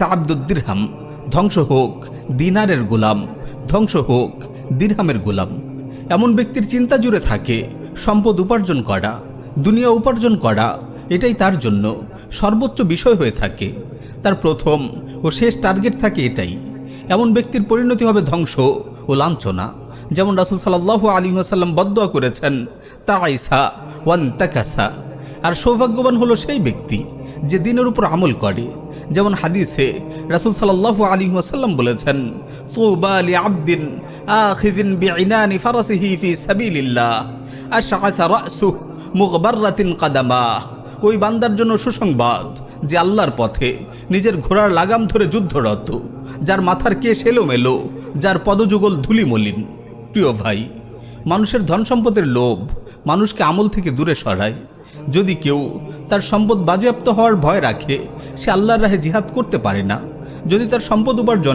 আব্দুদ দিরহাম, ধ্বংস হোক দিনারের গোলাম, ধ্বংস হোক দিরহামের গোলাম। এমন ব্যক্তির চিন্তা জুড়ে থাকে সম্পদ উপার্জন করা, দুনিয়া উপার্জন করা, এটাই তার জন্য সর্বোচ্চ বিষয় হয়ে থাকে। তার প্রথম ও শেষ টার্গেট থাকে এটাই। এমন ব্যক্তির পরিণতি হবে ধ্বংস ও লাঞ্ছনা। যেমন রাসূল সাল্লাল্লাহু আলাইহি ওয়াসাল্লাম বদদুয়া করেছেন, তাইসা ওয়ান তাকাসা। আর সৌভাগ্যবান হলো সেই ব্যক্তি যে দিনের উপর আমল করে। যেমন হাদিসে রাসূল সাল্লাল্লাহু আলাইহি ওয়াসাল্লাম বলেছেন, তুবা লিআবদিন আখিযিন বিইনানি ফারাসিহি ফি সাবিলিল্লাহ আশআসা রাসুহু মুগবাররাতিন কাদামা। ওই বান্দার জন্য সুসংবাদ যে আল্লাহর পথে নিজের ঘোড়ার লাগাম ধরে যুদ্ধরত, যার মাথার কেশ এলোমেলো, যার পদযুগল ধুলিমলিন। প্রিয় ভাই, মানুষের ধন সম্পদের লোভ মানুষকে আমল থেকে দূরে সরায়। যদি কেউ তার সম্পদ বাজেয়াপ্ত হওয়ার ভয় রাখে, সে আল্লাহর রাহে জিহাদ করতে পারে না। যদি তার সম্পদ উপার্জন